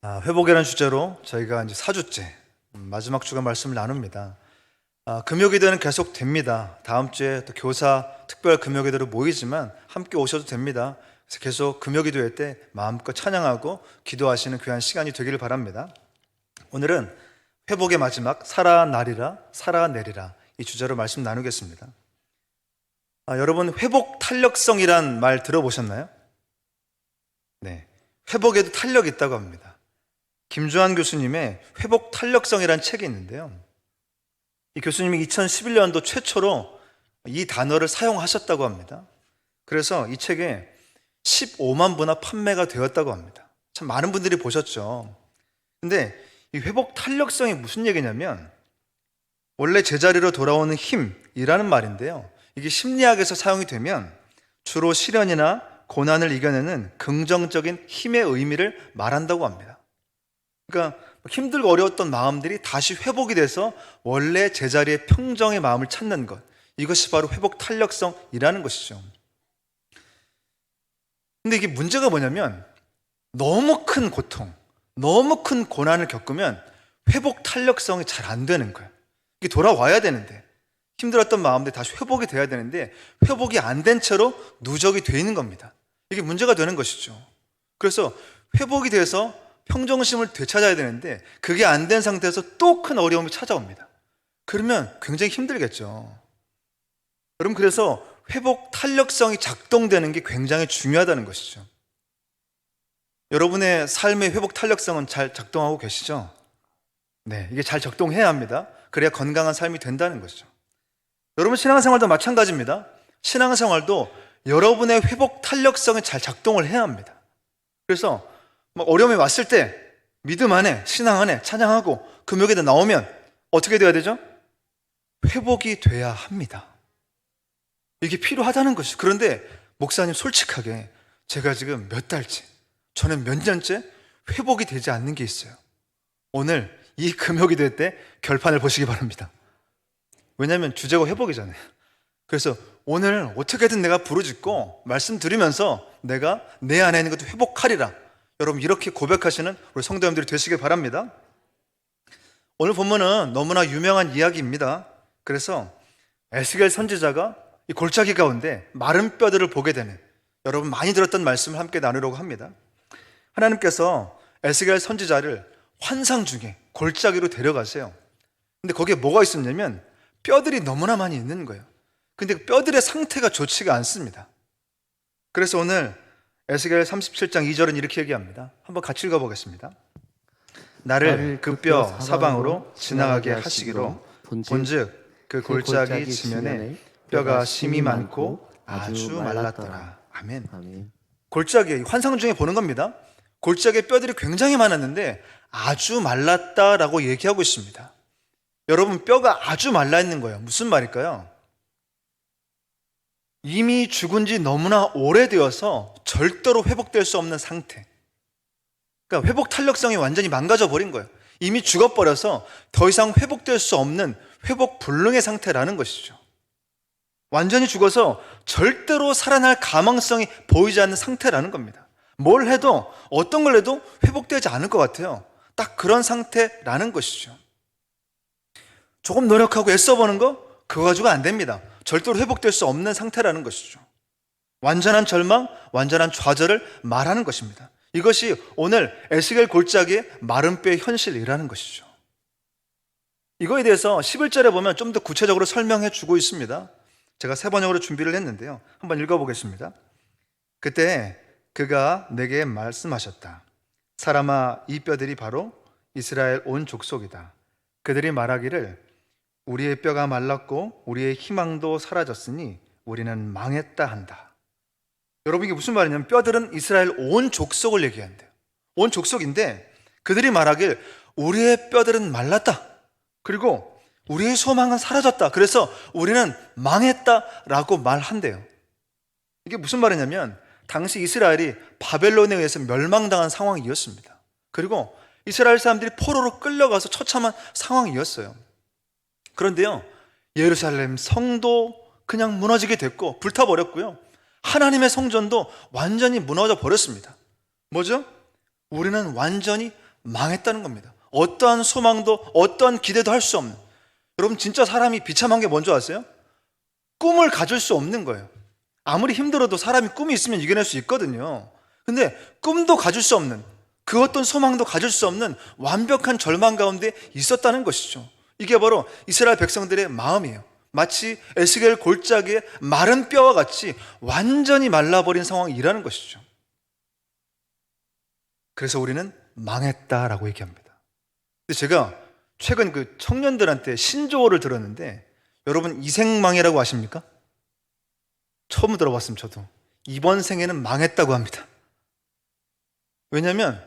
회복이라는 주제로 저희가 이제 4주째 마지막 주간 말씀을 나눕니다. 금요기도는 계속 됩니다. 다음 주에 또 교사 특별 금요기도로 모이지만 함께 오셔도 됩니다. 그래서 계속 금요기도회 때 마음껏 찬양하고 기도하시는 귀한 시간이 되기를 바랍니다. 오늘은 회복의 마지막 살아나리라 살아내리라 이 주제로 말씀 나누겠습니다. 여러분, 회복 탄력성이란 말 들어보셨나요? 네, 회복에도 탄력이 있다고 합니다. 김주환 교수님의 회복 탄력성이라는 책이 있는데요, 이 교수님이 2011년도 최초로 이 단어를 사용하셨다고 합니다. 그래서 이 책에 15만 부나 판매가 되었다고 합니다. 참 많은 분들이 보셨죠. 근데 이 회복 탄력성이 무슨 얘기냐면 원래 제자리로 돌아오는 힘이라는 말인데요, 이게 심리학에서 사용이 되면 주로 시련이나 고난을 이겨내는 긍정적인 힘의 의미를 말한다고 합니다. 그러니까 힘들고 어려웠던 마음들이 다시 회복이 돼서 원래 제자리의 평정의 마음을 찾는 것, 이것이 바로 회복 탄력성이라는 것이죠. 근데 이게 문제가 뭐냐면 너무 큰 고통, 너무 큰 고난을 겪으면 회복 탄력성이 잘 안 되는 거예요. 이게 돌아와야 되는데, 힘들었던 마음들이 다시 회복이 돼야 되는데 회복이 안 된 채로 누적이 돼 있는 겁니다. 이게 문제가 되는 것이죠. 그래서 회복이 돼서 평정심을 되찾아야 되는데 그게 안 된 상태에서 또 큰 어려움이 찾아옵니다. 그러면 굉장히 힘들겠죠. 여러분, 그래서 회복 탄력성이 작동되는 게 굉장히 중요하다는 것이죠. 여러분의 삶의 회복 탄력성은 잘 작동하고 계시죠? 네, 이게 잘 작동해야 합니다. 그래야 건강한 삶이 된다는 것이죠. 여러분, 신앙생활도 마찬가지입니다. 신앙생활도 여러분의 회복 탄력성이 잘 작동을 해야 합니다. 그래서 어려움이 왔을 때 믿음 안에, 신앙 안에 찬양하고 금요기도 나오면 어떻게 돼야 되죠? 회복이 돼야 합니다. 이게 필요하다는 것이죠. 그런데 목사님, 솔직하게 제가 지금 몇 달째, 저는 몇 년째 회복이 되지 않는 게 있어요. 오늘 이 금요기도 때 결판을 보시기 바랍니다. 왜냐하면 주제가 회복이잖아요. 그래서 오늘 어떻게든 내가 부르짖고 말씀드리면서 내가 내 안에 있는 것도 회복하리라, 여러분 이렇게 고백하시는 우리 성도님들이 되시길 바랍니다. 오늘 본문은 너무나 유명한 이야기입니다. 그래서 에스겔 선지자가 이 골짜기 가운데 마른 뼈들을 보게 되는, 여러분 많이 들었던 말씀을 함께 나누려고 합니다. 하나님께서 에스겔 선지자를 환상 중에 골짜기로 데려가세요. 근데 거기에 뭐가 있었냐면 뼈들이 너무나 많이 있는 거예요. 근데 그 뼈들의 상태가 좋지가 않습니다. 그래서 오늘 에스겔 37장 2절은 이렇게 얘기합니다. 한번 같이 읽어보겠습니다. 나를 그 뼈 사방으로 지나가게 하시기로 본즉 그 골짜기 지면에 뼈가 심이 많고 아주 말랐더라. 아멘. 골짜기, 환상 중에 보는 겁니다. 골짜기에 뼈들이 굉장히 많았는데 아주 말랐다라고 얘기하고 있습니다. 여러분, 뼈가 아주 말라 있는 거예요. 무슨 말일까요? 이미 죽은 지 너무나 오래되어서 절대로 회복될 수 없는 상태. 그러니까 회복 탄력성이 완전히 망가져 버린 거예요. 이미 죽어버려서 더 이상 회복될 수 없는 회복 불능의 상태라는 것이죠. 완전히 죽어서 절대로 살아날 가망성이 보이지 않는 상태라는 겁니다. 뭘 해도, 어떤 걸 해도 회복되지 않을 것 같아요. 딱 그런 상태라는 것이죠. 조금 노력하고 애써보는 거, 그거 가지고 안 됩니다. 절대로 회복될 수 없는 상태라는 것이죠. 완전한 절망, 완전한 좌절을 말하는 것입니다. 이것이 오늘 에스겔 골짜기의 마른 뼈의 현실이라는 것이죠. 이거에 대해서 11절에 보면 좀 더 구체적으로 설명해 주고 있습니다. 제가 세 번역으로 준비를 했는데요, 한번 읽어보겠습니다. 그때 그가 내게 말씀하셨다. 사람아, 이 뼈들이 바로 이스라엘 온 족속이다. 그들이 말하기를 우리의 뼈가 말랐고 우리의 희망도 사라졌으니 우리는 망했다 한다. 여러분, 이게 무슨 말이냐면 뼈들은 이스라엘 온 족속을 얘기한대요. 온 족속인데 그들이 말하길 우리의 뼈들은 말랐다, 그리고 우리의 소망은 사라졌다, 그래서 우리는 망했다라고 말한대요. 이게 무슨 말이냐면 당시 이스라엘이 바벨론에 의해서 멸망당한 상황이었습니다. 그리고 이스라엘 사람들이 포로로 끌려가서 처참한 상황이었어요. 그런데요, 예루살렘 성도 그냥 무너지게 됐고 불타버렸고요, 하나님의 성전도 완전히 무너져 버렸습니다. 뭐죠? 우리는 완전히 망했다는 겁니다. 어떠한 소망도 어떠한 기대도 할 수 없는. 여러분, 진짜 사람이 비참한 게 뭔지 아세요? 꿈을 가질 수 없는 거예요. 아무리 힘들어도 사람이 꿈이 있으면 이겨낼 수 있거든요. 근데 꿈도 가질 수 없는, 그 어떤 소망도 가질 수 없는 완벽한 절망 가운데 있었다는 것이죠. 이게 바로 이스라엘 백성들의 마음이에요. 마치 에스겔 골짜기의 마른 뼈와 같이 완전히 말라버린 상황이라는 것이죠. 그래서 우리는 망했다라고 얘기합니다. 근데 제가 최근 그 청년들한테 신조어를 들었는데, 여러분 이생망이라고 아십니까? 처음 들어봤으면 저도. 이번 생에는 망했다고 합니다. 왜냐하면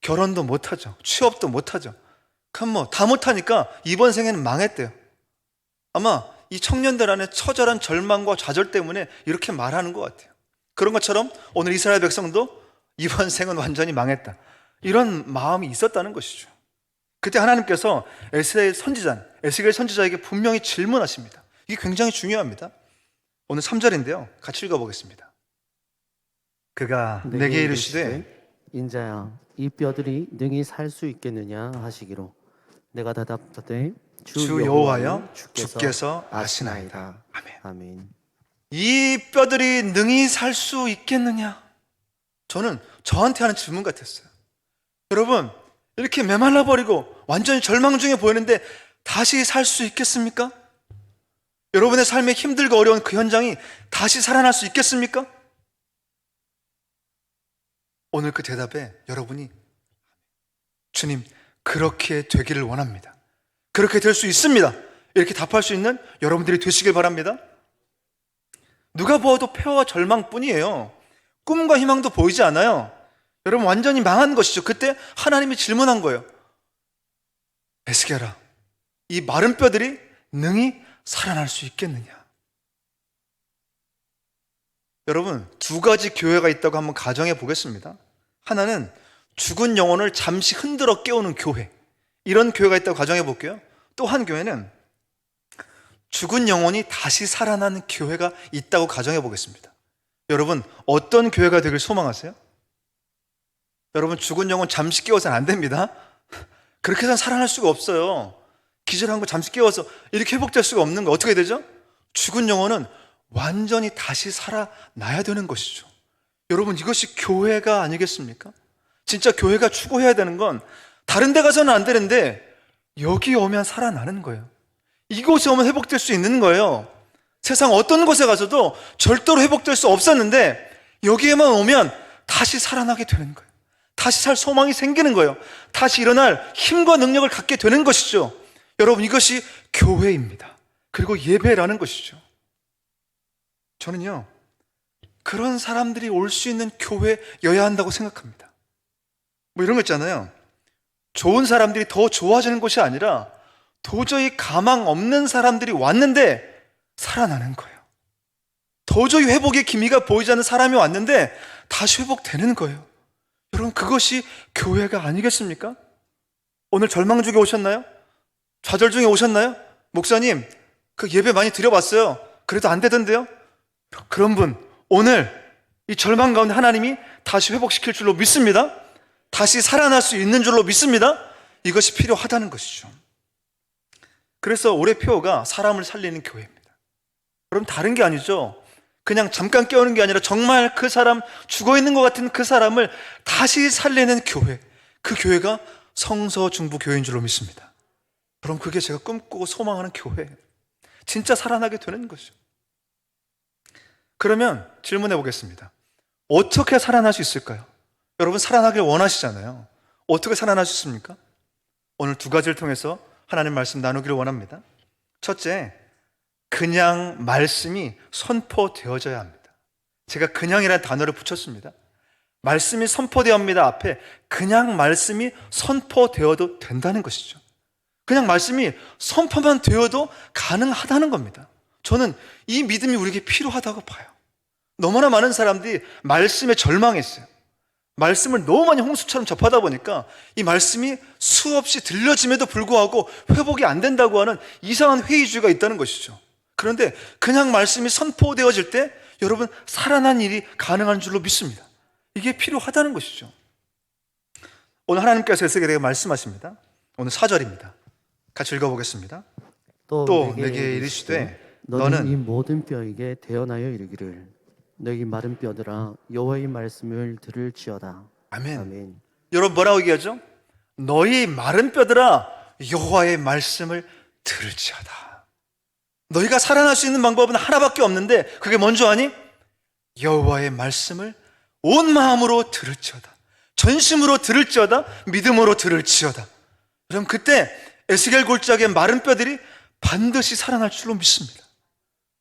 결혼도 못하죠. 취업도 못하죠. 그럼 뭐 다 못하니까 이번 생에는 망했대요. 아마 이 청년들 안에 처절한 절망과 좌절 때문에 이렇게 말하는 것 같아요. 그런 것처럼 오늘 이스라엘 백성도 이번 생은 완전히 망했다, 이런 마음이 있었다는 것이죠. 그때 하나님께서 에스겔 선지자에게 분명히 질문하십니다. 이게 굉장히 중요합니다. 오늘 3절인데요. 같이 읽어보겠습니다. 그가 내게 이르시되 인자야, 이 뼈들이 능히 살 수 있겠느냐 하시기로 내가 대답하되 주 여호와여 주께서 아시나이다. 아멘. 아멘. 이 뼈들이 능히 살 수 있겠느냐? 저는 저한테 하는 질문 같았어요. 여러분, 이렇게 메말라버리고 완전히 절망 중에 보이는데 다시 살 수 있겠습니까? 여러분의 삶에 힘들고 어려운 그 현장이 다시 살아날 수 있겠습니까? 오늘 그 대답에 여러분이 주님, 그렇게 되기를 원합니다, 그렇게 될 수 있습니다, 이렇게 답할 수 있는 여러분들이 되시길 바랍니다. 누가 보아도 폐허와 절망뿐이에요. 꿈과 희망도 보이지 않아요. 여러분, 완전히 망한 것이죠. 그때 하나님이 질문한 거예요. 에스겔아, 이 마른 뼈들이 능히 살아날 수 있겠느냐? 여러분, 두 가지 교회가 있다고 한번 가정해 보겠습니다. 하나는 죽은 영혼을 잠시 흔들어 깨우는 교회, 이런 교회가 있다고 가정해 볼게요. 또 한 교회는 죽은 영혼이 다시 살아나는 교회가 있다고 가정해 보겠습니다. 여러분, 어떤 교회가 되길 소망하세요? 여러분, 죽은 영혼 잠시 깨워서는 안 됩니다. 그렇게 해서는 살아날 수가 없어요. 기절한 거 잠시 깨워서 이렇게 회복될 수가 없는 거. 어떻게 되죠? 죽은 영혼은 완전히 다시 살아나야 되는 것이죠. 여러분, 이것이 교회가 아니겠습니까? 진짜 교회가 추구해야 되는 건 다른 데 가서는 안 되는데 여기 오면 살아나는 거예요. 이곳에 오면 회복될 수 있는 거예요. 세상 어떤 곳에 가서도 절대로 회복될 수 없었는데 여기에만 오면 다시 살아나게 되는 거예요. 다시 살 소망이 생기는 거예요. 다시 일어날 힘과 능력을 갖게 되는 것이죠. 여러분, 이것이 교회입니다. 그리고 예배라는 것이죠. 저는요, 그런 사람들이 올 수 있는 교회여야 한다고 생각합니다. 뭐 이런 거 있잖아요. 좋은 사람들이 더 좋아지는 것이 아니라 도저히 가망 없는 사람들이 왔는데 살아나는 거예요. 도저히 회복의 기미가 보이지 않는 사람이 왔는데 다시 회복되는 거예요. 여러분, 그것이 교회가 아니겠습니까? 오늘 절망 중에 오셨나요? 좌절 중에 오셨나요? 목사님, 그 예배 많이 드려봤어요. 그래도 안 되던데요? 그런 분, 오늘 이 절망 가운데 하나님이 다시 회복시킬 줄로 믿습니다. 다시 살아날 수 있는 줄로 믿습니다. 이것이 필요하다는 것이죠. 그래서 올해 표어가 사람을 살리는 교회입니다. 그럼 다른 게 아니죠. 그냥 잠깐 깨우는 게 아니라 정말 그 사람, 죽어있는 것 같은 그 사람을 다시 살리는 교회, 그 교회가 성서중부교회인 줄로 믿습니다. 그럼 그게 제가 꿈꾸고 소망하는 교회, 진짜 살아나게 되는 것이죠. 그러면 질문해 보겠습니다. 어떻게 살아날 수 있을까요? 여러분, 살아나길 원하시잖아요. 어떻게 살아날 수 있습니까? 오늘 두 가지를 통해서 하나님 말씀 나누기를 원합니다. 첫째, 그냥 말씀이 선포되어져야 합니다. 제가 그냥이라는 단어를 붙였습니다. 말씀이 선포되어합니다 앞에 그냥 말씀이 선포되어도 된다는 것이죠. 그냥 말씀이 선포만 되어도 가능하다는 겁니다. 저는 이 믿음이 우리에게 필요하다고 봐요. 너무나 많은 사람들이 말씀에 절망했어요. 말씀을 너무 많이 홍수처럼 접하다 보니까 이 말씀이 수없이 들려짐에도 불구하고 회복이 안 된다고 하는 이상한 회의주의가 있다는 것이죠. 그런데 그냥 말씀이 선포되어질 때 여러분, 살아난 일이 가능한 줄로 믿습니다. 이게 필요하다는 것이죠. 오늘 하나님께서 에스겔에게 말씀하십니다. 오늘 4절입니다. 같이 읽어보겠습니다. 또 내게 이르시되 너는 이 모든 뼈에게 대언하여 이르기를 너희 마른 뼈들아 여호와의 말씀을 들을지어다. 아멘. 아멘. 여러분 뭐라고 얘기하죠? 너희 마른 뼈들아 여호와의 말씀을 들을지어다. 너희가 살아날 수 있는 방법은 하나밖에 없는데 그게 뭔지 아니? 여호와의 말씀을 온 마음으로 들을지어다. 전심으로 들을지어다. 믿음으로 들을지어다. 그럼 그때 에스겔 골짜기의 마른 뼈들이 반드시 살아날 줄로 믿습니다.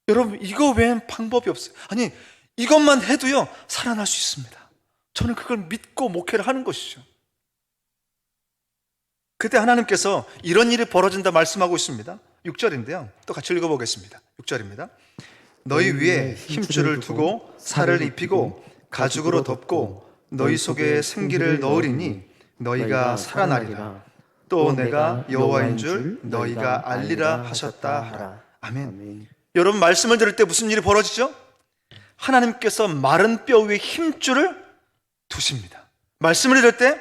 여러분 이거 외엔 방법이 없어요. 아니 이것만 해도요 살아날 수 있습니다. 저는 그걸 믿고 목회를 하는 것이죠. 그때 하나님께서 이런 일이 벌어진다 말씀하고 있습니다. 6절인데요. 또 같이 읽어보겠습니다. 6절입니다. 너희 위에 힘줄을 두고 살을 입히고 가죽으로 덮고 너희 속에 생기를 넣으리니 너희가 살아나리라. 또 내가 여호와인 줄 너희가 알리라 하셨다 하라. 아멘. 여러분 말씀을 들을 때 무슨 일이 벌어지죠? 하나님께서 마른 뼈 위에 힘줄을 두십니다. 말씀을 들을 때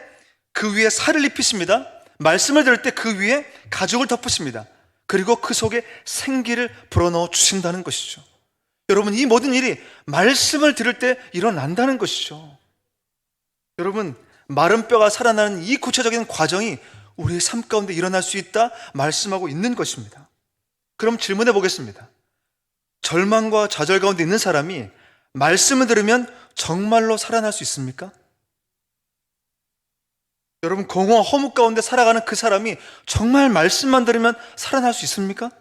그 위에 살을 입히십니다. 말씀을 들을 때 그 위에 가죽을 덮으십니다. 그리고 그 속에 생기를 불어넣어 주신다는 것이죠. 여러분 이 모든 일이 말씀을 들을 때 일어난다는 것이죠. 여러분 마른 뼈가 살아나는 이 구체적인 과정이 우리의 삶 가운데 일어날 수 있다 말씀하고 있는 것입니다. 그럼 질문해 보겠습니다. 절망과 좌절 가운데 있는 사람이 말씀을 들으면 정말로 살아날 수 있습니까? 여러분 공허와 허무 가운데 살아가는 그 사람이 정말 말씀만 들으면 살아날 수 있습니까?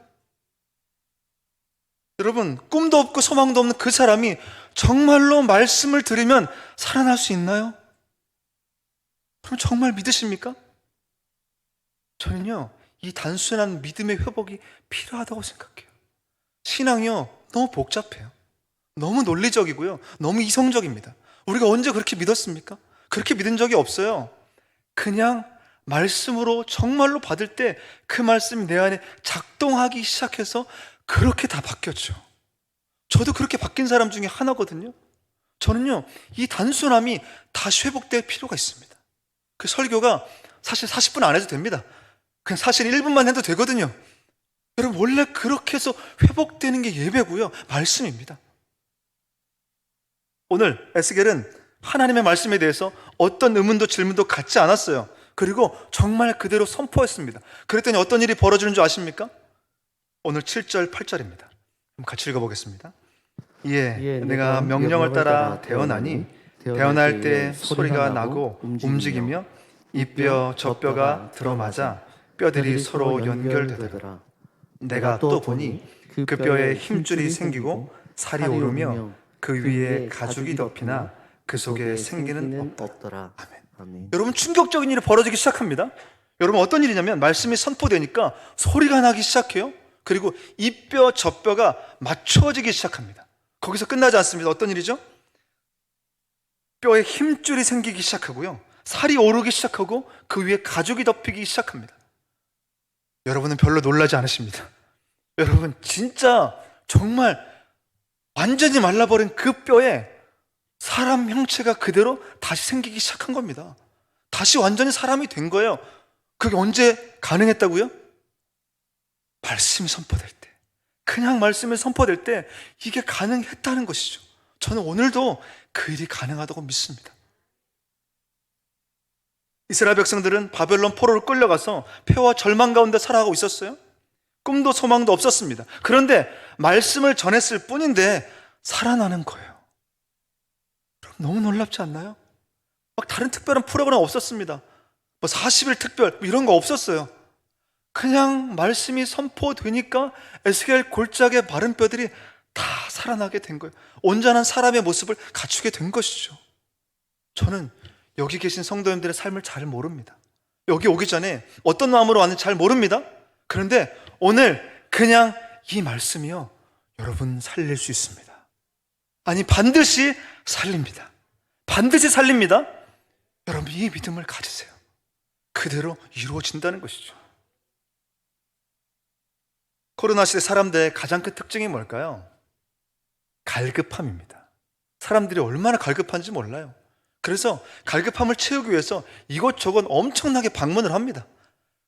여러분 꿈도 없고 소망도 없는 그 사람이 정말로 말씀을 들으면 살아날 수 있나요? 그럼 정말 믿으십니까? 저는요 이 단순한 믿음의 회복이 필요하다고 생각해요. 신앙이요 너무 복잡해요. 너무 논리적이고요 너무 이성적입니다. 우리가 언제 그렇게 믿었습니까? 그렇게 믿은 적이 없어요. 그냥 말씀으로 정말로 받을 때 그 말씀이 내 안에 작동하기 시작해서 그렇게 다 바뀌었죠. 저도 그렇게 바뀐 사람 중에 하나거든요. 저는요 이 단순함이 다시 회복될 필요가 있습니다. 그 설교가 사실 40분 안 해도 됩니다. 그냥 사실 1분만 해도 되거든요. 여러분 원래 그렇게 해서 회복되는 게 예배고요 말씀입니다. 오늘 에스겔은 하나님의 말씀에 대해서 어떤 의문도 질문도 갖지 않았어요. 그리고 정말 그대로 선포했습니다. 그랬더니 어떤 일이 벌어지는 줄 아십니까? 오늘 7절 8절입니다 같이 읽어보겠습니다. 예, 내가 명령을 따라 대언하니 대언할 때 소리가 나고 움직이며 이 뼈 저 뼈가 들어맞아 뼈들이 서로 연결되더라. 내가 또 보니 그 뼈에 힘줄이 생기고 살이 오르며 그 위에 가죽이 덮이나 그 속에 생기는 없더라. 아멘. 여러분 충격적인 일이 벌어지기 시작합니다. 여러분 어떤 일이냐면 말씀이 선포되니까 소리가 나기 시작해요. 그리고 이 뼈 저 뼈가 맞춰지기 시작합니다. 거기서 끝나지 않습니다. 어떤 일이죠? 뼈에 힘줄이 생기기 시작하고요 살이 오르기 시작하고 그 위에 가죽이 덮이기 시작합니다. 여러분은 별로 놀라지 않으십니다. 여러분 진짜 정말 완전히 말라버린 그 뼈에 사람 형체가 그대로 다시 생기기 시작한 겁니다. 다시 완전히 사람이 된 거예요. 그게 언제 가능했다고요? 말씀이 선포될 때, 그냥 말씀이 선포될 때 이게 가능했다는 것이죠. 저는 오늘도 그 일이 가능하다고 믿습니다. 이스라엘 백성들은 바벨론 포로로 끌려가서 폐와 절망 가운데 살아가고 있었어요. 꿈도 소망도 없었습니다. 그런데 말씀을 전했을 뿐인데 살아나는 거예요. 너무 놀랍지 않나요? 막 다른 특별한 프로그램 없었습니다. 뭐 40일 특별 뭐 이런 거 없었어요. 그냥 말씀이 선포되니까 에스겔 골짜기의 마른 뼈들이 다 살아나게 된 거예요. 온전한 사람의 모습을 갖추게 된 것이죠. 저는 여기 계신 성도님들의 삶을 잘 모릅니다. 여기 오기 전에 어떤 마음으로 왔는지 잘 모릅니다. 그런데 오늘 그냥 이 말씀이요 여러분 살릴 수 있습니다. 아니 반드시 살립니다. 반드시 살립니다. 여러분 이 믿음을 가지세요. 그대로 이루어진다는 것이죠. 코로나 시대 사람들의 가장 큰 특징이 뭘까요? 갈급함입니다. 사람들이 얼마나 갈급한지 몰라요. 그래서 갈급함을 채우기 위해서 이곳저곳 엄청나게 방문을 합니다.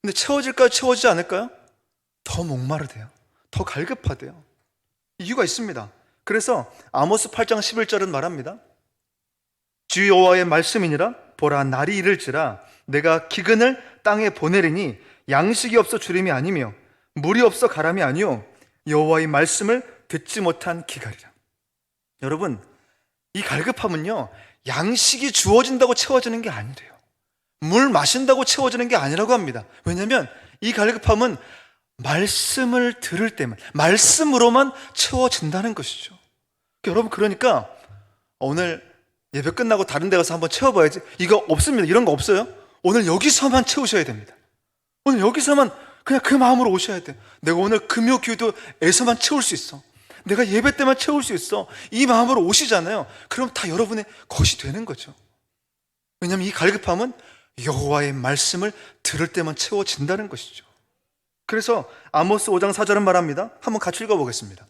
근데 채워질까요? 채워지지 않을까요? 더 목마르대요. 더 갈급하대요. 이유가 있습니다. 그래서 아모스 8장 11절은 말합니다. 주 여호와의 말씀이니라. 보라, 날이 이를지라 내가 기근을 땅에 보내리니 양식이 없어 주림이 아니며 물이 없어 가람이 아니요 여호와의 말씀을 듣지 못한 기갈이라. 여러분, 이 갈급함은요, 양식이 주어진다고 채워지는 게 아니래요. 물 마신다고 채워지는 게 아니라고 합니다. 왜냐하면 이 갈급함은 말씀을 들을 때만, 말씀으로만 채워진다는 것이죠. 여러분, 그러니까 오늘 예배 끝나고 다른 데 가서 한번 채워봐야지, 이거 없습니다. 이런 거 없어요. 오늘 여기서만 채우셔야 됩니다. 오늘 여기서만 그냥 그 마음으로 오셔야 돼요. 내가 오늘 금요 기도에서만 채울 수 있어. 내가 예배 때만 채울 수 있어. 이 마음으로 오시잖아요. 그럼 다 여러분의 것이 되는 거죠. 왜냐하면 이 갈급함은 여호와의 말씀을 들을 때만 채워진다는 것이죠. 그래서 아모스 5장 4절은 말합니다. 한번 같이 읽어보겠습니다.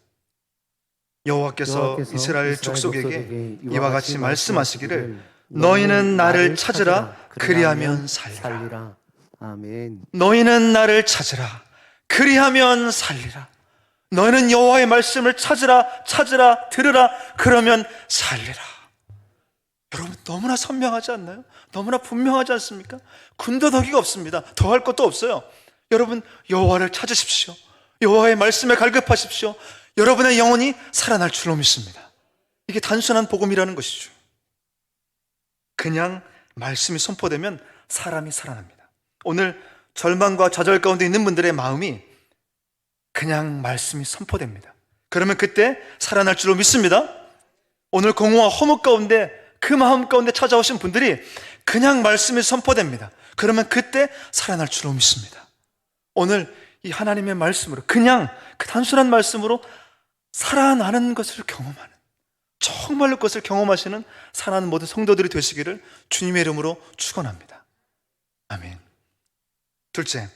여호와께서 이스라엘 족속에게 이와 같이 말씀하시기를 너희는 나를 찾으라 그리하면 살리라. 아멘. 너희는 나를 찾으라 그리하면 살리라. 너희는 여호와의 말씀을 찾으라 들으라 그러면 살리라. 여러분, 너무나 선명하지 않나요? 너무나 분명하지 않습니까? 군더더기가 없습니다. 더할 것도 없어요. 여러분, 여호와를 찾으십시오. 여호와의 말씀에 갈급하십시오. 여러분의 영혼이 살아날 줄로 믿습니다. 이게 단순한 복음이라는 것이죠. 그냥 말씀이 선포되면 사람이 살아납니다. 오늘 절망과 좌절 가운데 있는 분들의 마음이 그냥 말씀이 선포됩니다. 그러면 그때 살아날 줄로 믿습니다. 오늘 공허와 허무 가운데, 그 마음 가운데 찾아오신 분들이 그냥 말씀이 선포됩니다. 그러면 그때 살아날 줄로 믿습니다. 오늘 이 하나님의 말씀으로, 그냥 그 단순한 말씀으로 살아나는 것을 경험하는, 정말로 그것을 경험하시는 살아나는 모든 성도들이 되시기를 주님의 이름으로 축원합니다. 아멘. 둘째,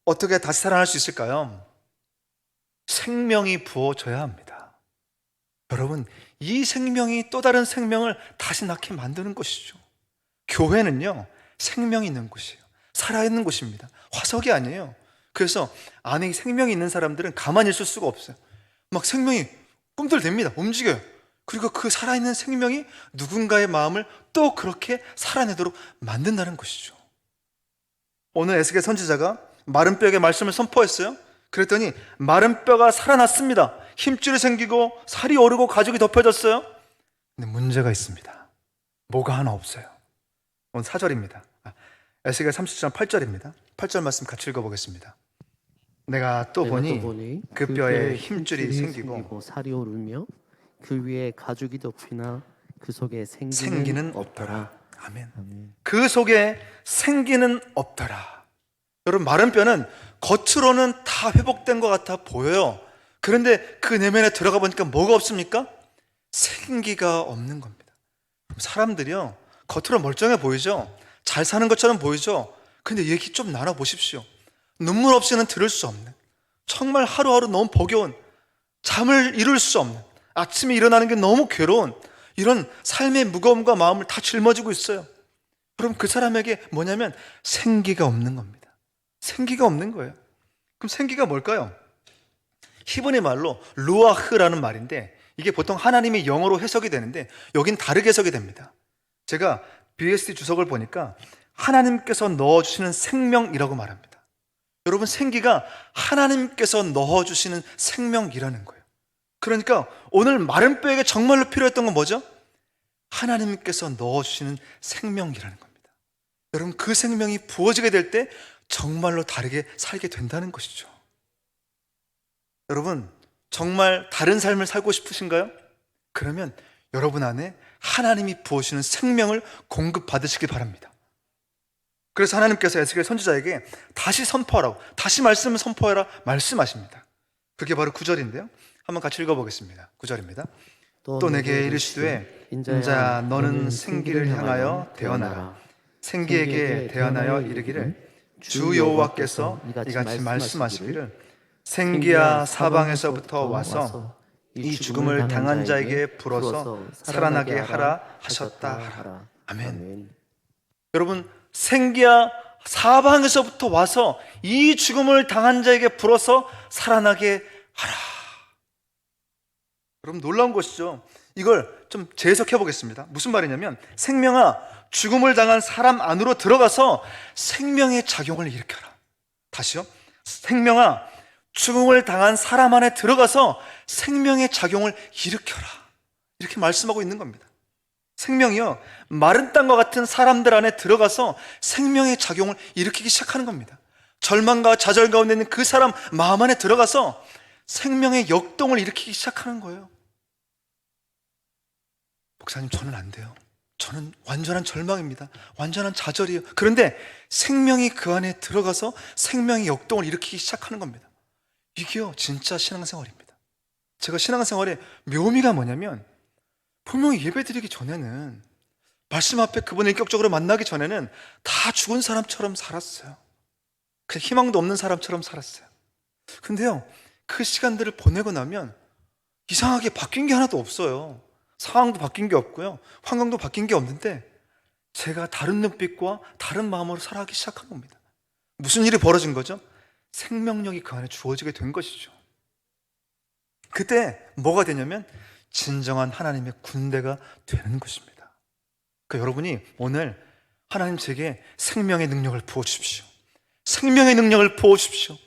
어떻게 다시 살아날 수 있을까요? 생명이 부어져야 합니다. 여러분, 이 생명이 또 다른 생명을 다시 낳게 만드는 것이죠. 교회는요, 생명이 있는 곳이에요. 살아있는 곳입니다. 화석이 아니에요. 그래서 안에 생명이 있는 사람들은 가만히 있을 수가 없어요. 막 생명이 꿈틀댑니다. 움직여요. 그리고 그 살아있는 생명이 누군가의 마음을 또 그렇게 살아내도록 만든다는 것이죠. 오늘 에스겔 선지자가 마른 뼈에게 말씀을 선포했어요. 그랬더니 마른 뼈가 살아났습니다. 힘줄이 생기고 살이 오르고 가죽이 덮여졌어요. 근데 문제가 있습니다. 뭐가 하나 없어요. 오늘 4절입니다. 에스겔 30장 8절입니다. 8절 말씀 같이 읽어보겠습니다. 내가 또 보니 그 뼈에 힘줄이 생기고 살이 오르며 그 위에 가죽이 덮이나 그 속에 생기는 없더라. 아멘. 그 속에 생기는 없더라. 여러분, 마른 뼈는 겉으로는 다 회복된 것 같아 보여요. 그런데 그 내면에 들어가 보니까 뭐가 없습니까? 생기가 없는 겁니다. 사람들이요, 겉으로 멀쩡해 보이죠? 잘 사는 것처럼 보이죠? 근데 얘기 좀 나눠보십시오. 눈물 없이는 들을 수 없는, 정말 하루하루 너무 버거운, 잠을 이룰 수 없는, 아침에 일어나는 게 너무 괴로운 이런 삶의 무거움과 마음을 다 짊어지고 있어요. 그럼 그 사람에게 뭐냐면 생기가 없는 겁니다. 생기가 없는 거예요. 그럼 생기가 뭘까요? 히브리 말로 루아흐라는 말인데, 이게 보통 하나님의 영어로 해석이 되는데 여긴 다르게 해석이 됩니다. 제가 BSD 주석을 보니까 하나님께서 넣어주시는 생명이라고 말합니다. 여러분, 생기가 하나님께서 넣어주시는 생명이라는 거예요. 그러니까 오늘 마른 뼈에게 정말로 필요했던 건 뭐죠? 하나님께서 넣어주시는 생명이라는 겁니다. 여러분, 그 생명이 부어지게 될 때 정말로 다르게 살게 된다는 것이죠. 여러분, 정말 다른 삶을 살고 싶으신가요? 그러면 여러분 안에 하나님이 부어주시는 생명을 공급받으시기 바랍니다. 그래서 하나님께서 에스겔 선지자에게 다시 선포하라고, 다시 말씀을 선포해라 말씀하십니다. 그게 바로 9절인데요. 한번 같이 읽어보겠습니다. 9절입니다. 또 내게 이르시되 인자야 너는 생기를 향하여 대언하라. 생기에게 대언하여 이르기를 주 여호와께서 이같이 말씀하시기를 생기야 사방에서부터 와서 이 죽음을 당한 자에게 불어서 살아나게 하라 하셨다 하라. 아멘. 아멘. 여러분, 생기야 사방에서부터 와서 이 죽음을 당한 자에게 불어서 살아나게 하라. 여러분, 놀라운 것이죠. 이걸 좀 재해석해 보겠습니다. 무슨 말이냐면, 생명아, 죽음을 당한 사람 안으로 들어가서 생명의 작용을 일으켜라. 다시요. 생명아, 죽음을 당한 사람 안에 들어가서 생명의 작용을 일으켜라. 이렇게 말씀하고 있는 겁니다. 생명이요, 마른 땅과 같은 사람들 안에 들어가서 생명의 작용을 일으키기 시작하는 겁니다. 절망과 좌절 가운데 있는 그 사람 마음 안에 들어가서 생명의 역동을 일으키기 시작하는 거예요. 목사님, 저는 안 돼요. 저는 완전한 절망입니다. 완전한 좌절이에요. 그런데 생명이 그 안에 들어가서 생명의 역동을 일으키기 시작하는 겁니다. 이게요, 진짜 신앙생활입니다. 제가 신앙생활의 묘미가 뭐냐면, 분명히 예배드리기 전에는, 말씀 앞에 그분을 인격적으로 만나기 전에는 다 죽은 사람처럼 살았어요. 그냥 희망도 없는 사람처럼 살았어요. 근데요, 그 시간들을 보내고 나면 이상하게 바뀐 게 하나도 없어요. 상황도 바뀐 게 없고요, 환경도 바뀐 게 없는데 제가 다른 눈빛과 다른 마음으로 살아가기 시작한 겁니다. 무슨 일이 벌어진 거죠? 생명력이 그 안에 주어지게 된 것이죠. 그때 뭐가 되냐면 진정한 하나님의 군대가 되는 것입니다. 그러니까 여러분이 오늘 하나님 제게 생명의 능력을 부어주십시오. 생명의 능력을 부어주십시오.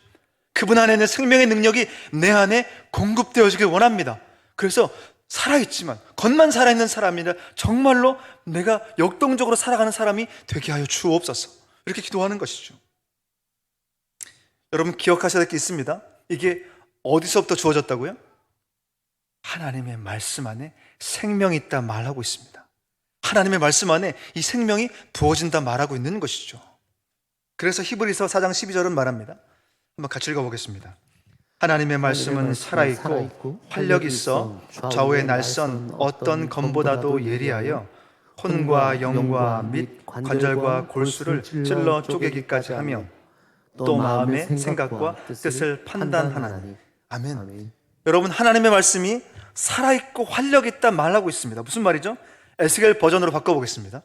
그분 안에 있는 생명의 능력이 내 안에 공급되어지길 원합니다. 그래서 살아있지만, 겉만 살아있는 사람이라 정말로 내가 역동적으로 살아가는 사람이 되게 하여 주옵소서. 이렇게 기도하는 것이죠. 여러분, 기억하셔야 될 게 있습니다. 이게 어디서부터 주어졌다고요? 하나님의 말씀 안에 생명이 있다 말하고 있습니다. 하나님의 말씀 안에 이 생명이 부어진다 말하고 있는 것이죠. 그래서 히브리서 4장 12절은 말합니다. 한번 같이 읽어보겠습니다. 하나님의 말씀은 살아있고 활력 있어 좌우의 날선 어떤 검보다도 예리하여 혼과 영과 및 관절과 골수를 찔러 쪼개기까지 하며 또 마음의 생각과 뜻을 판단하나니. 아멘. 여러분, 하나님의 말씀이 살아있고 활력 있다 말하고 있습니다. 무슨 말이죠? 에스겔 버전으로 바꿔보겠습니다.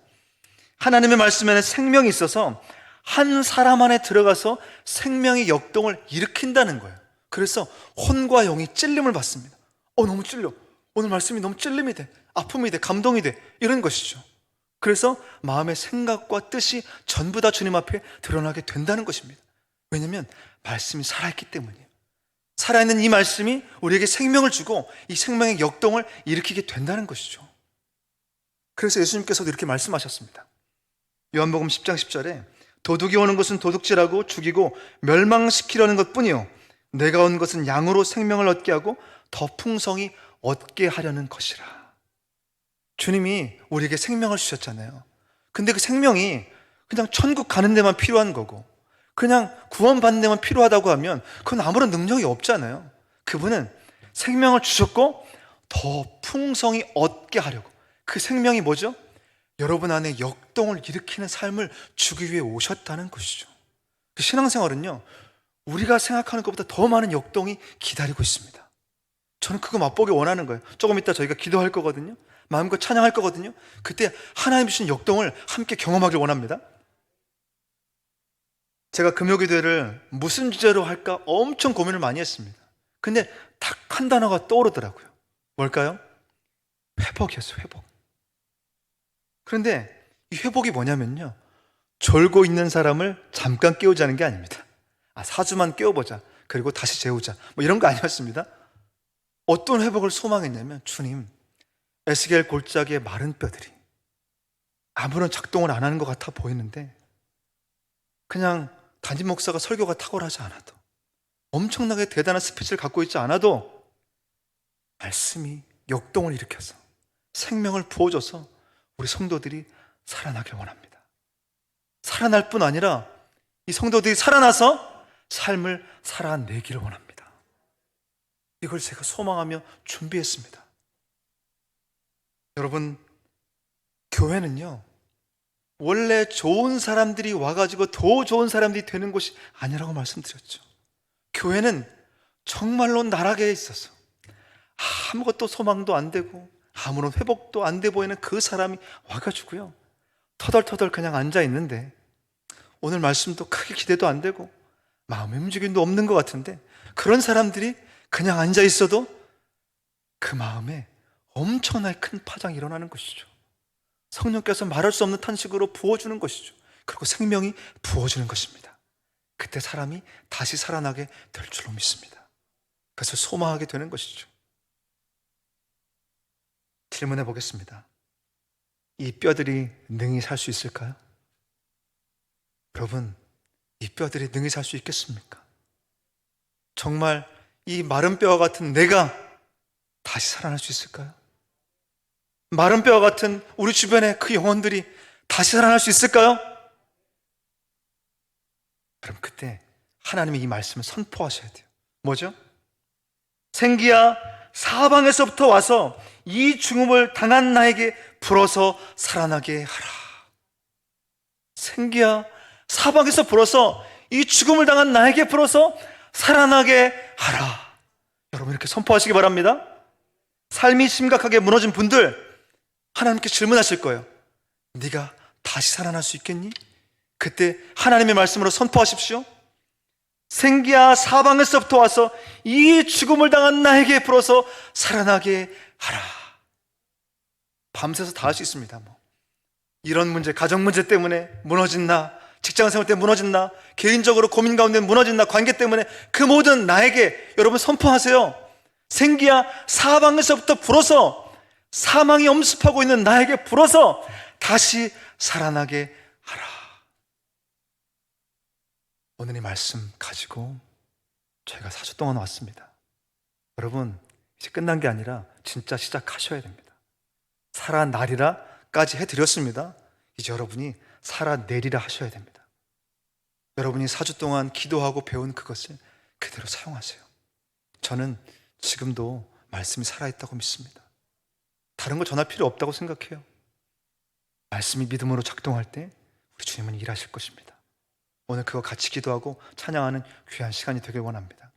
하나님의 말씀에는 생명이 있어서 한 사람 안에 들어가서 생명의 역동을 일으킨다는 거예요. 그래서 혼과 영이 찔림을 받습니다. 너무 찔려. 오늘 말씀이 너무 찔림이 돼. 아픔이 돼. 감동이 돼. 이런 것이죠. 그래서 마음의 생각과 뜻이 전부 다 주님 앞에 드러나게 된다는 것입니다. 왜냐하면 말씀이 살아있기 때문이에요. 살아있는 이 말씀이 우리에게 생명을 주고 이 생명의 역동을 일으키게 된다는 것이죠. 그래서 예수님께서도 이렇게 말씀하셨습니다. 요한복음 10장 10절에 도둑이 오는 것은 도둑질하고 죽이고 멸망시키려는 것뿐이요 내가 온 것은 양으로 생명을 얻게 하고 더 풍성히 얻게 하려는 것이라. 주님이 우리에게 생명을 주셨잖아요. 근데 그 생명이 그냥 천국 가는 데만 필요한 거고, 그냥 구원받는 데만 필요하다고 하면 그건 아무런 능력이 없잖아요. 그분은 생명을 주셨고 더 풍성히 얻게 하려고. 그 생명이 뭐죠? 여러분 안에 역동을 일으키는 삶을 주기 위해 오셨다는 것이죠. 그 신앙생활은요, 우리가 생각하는 것보다 더 많은 역동이 기다리고 있습니다. 저는 그거 맛보기 원하는 거예요. 조금 이따 저희가 기도할 거거든요. 마음껏 찬양할 거거든요. 그때 하나님 주신 역동을 함께 경험하길 원합니다. 제가 금요기도회를 무슨 주제로 할까 엄청 고민을 많이 했습니다. 근데 딱 한 단어가 떠오르더라고요. 뭘까요? 회복이었어요. 회복. 그런데 이 회복이 뭐냐면요, 졸고 있는 사람을 잠깐 깨우자는 게 아닙니다. 4주만 깨워보자, 그리고 다시 재우자, 뭐 이런 거 아니었습니다. 어떤 회복을 소망했냐면, 주님, 에스겔 골짜기의 마른 뼈들이 아무런 작동을 안 하는 것 같아 보이는데, 그냥 담임 목사가 설교가 탁월하지 않아도, 엄청나게 대단한 스피치를 갖고 있지 않아도 말씀이 역동을 일으켜서 생명을 부어줘서 우리 성도들이 살아나길 원합니다. 살아날 뿐 아니라 이 성도들이 살아나서 삶을 살아내기를 원합니다. 이걸 제가 소망하며 준비했습니다. 여러분, 교회는요, 원래 좋은 사람들이 와가지고 더 좋은 사람들이 되는 곳이 아니라고 말씀드렸죠. 교회는 정말로 나락에 있어서 아무것도 소망도 안 되고 아무런 회복도 안 돼 보이는 그 사람이 와가지고요, 터덜터덜 그냥 앉아 있는데 오늘 말씀도 크게 기대도 안 되고 마음의 움직임도 없는 것 같은데 그런 사람들이 그냥 앉아 있어도 그 마음에 엄청나게 큰 파장이 일어나는 것이죠. 성령께서 말할 수 없는 탄식으로 부어주는 것이죠. 그리고 생명이 부어지는 것입니다. 그때 사람이 다시 살아나게 될 줄로 믿습니다. 그것을 소망하게 되는 것이죠. 질문해 보겠습니다. 이 뼈들이 능히 살 수 있을까요? 여러분, 이 뼈들이 능히 살 수 있겠습니까? 정말 이 마른 뼈와 같은 내가 다시 살아날 수 있을까요? 마른 뼈와 같은 우리 주변의 그 영혼들이 다시 살아날 수 있을까요? 그럼 그때 하나님이 이 말씀을 선포하셔야 돼요. 뭐죠? 생기야 사방에서부터 와서 이 죽음을 당한 나에게 불어서 살아나게 하라. 생기야 사방에서 불어서 이 죽음을 당한 나에게 불어서 살아나게 하라. 여러분 이렇게 선포하시기 바랍니다. 삶이 심각하게 무너진 분들 하나님께 질문하실 거예요. 네가 다시 살아날 수 있겠니? 그때 하나님의 말씀으로 선포하십시오. 생기야 사방에서부터 와서 이 죽음을 당한 나에게 불어서 살아나게 하라. 밤새서 다 할 수 있습니다. 이런 문제, 가정 문제 때문에 무너진 나, 직장 생활 때문에 무너진 나, 개인적으로 고민 가운데 무너진 나, 관계 때문에 그 모든 나에게 여러분 선포하세요. 생기야 사방에서부터 불어서 사망이 엄습하고 있는 나에게 불어서 다시 살아나게 하라. 오늘 이 말씀 가지고 저희가 4주 동안 왔습니다. 여러분 이제 끝난 게 아니라 진짜 시작하셔야 됩니다. 살아나리라까지 해드렸습니다. 이제 여러분이 살아내리라 하셔야 됩니다. 여러분이 4주 동안 기도하고 배운 그것을 그대로 사용하세요. 저는 지금도 말씀이 살아있다고 믿습니다. 다른 거 전할 필요 없다고 생각해요. 말씀이 믿음으로 작동할 때 우리 주님은 일하실 것입니다. 오늘 그거 같이 기도하고 찬양하는 귀한 시간이 되길 원합니다.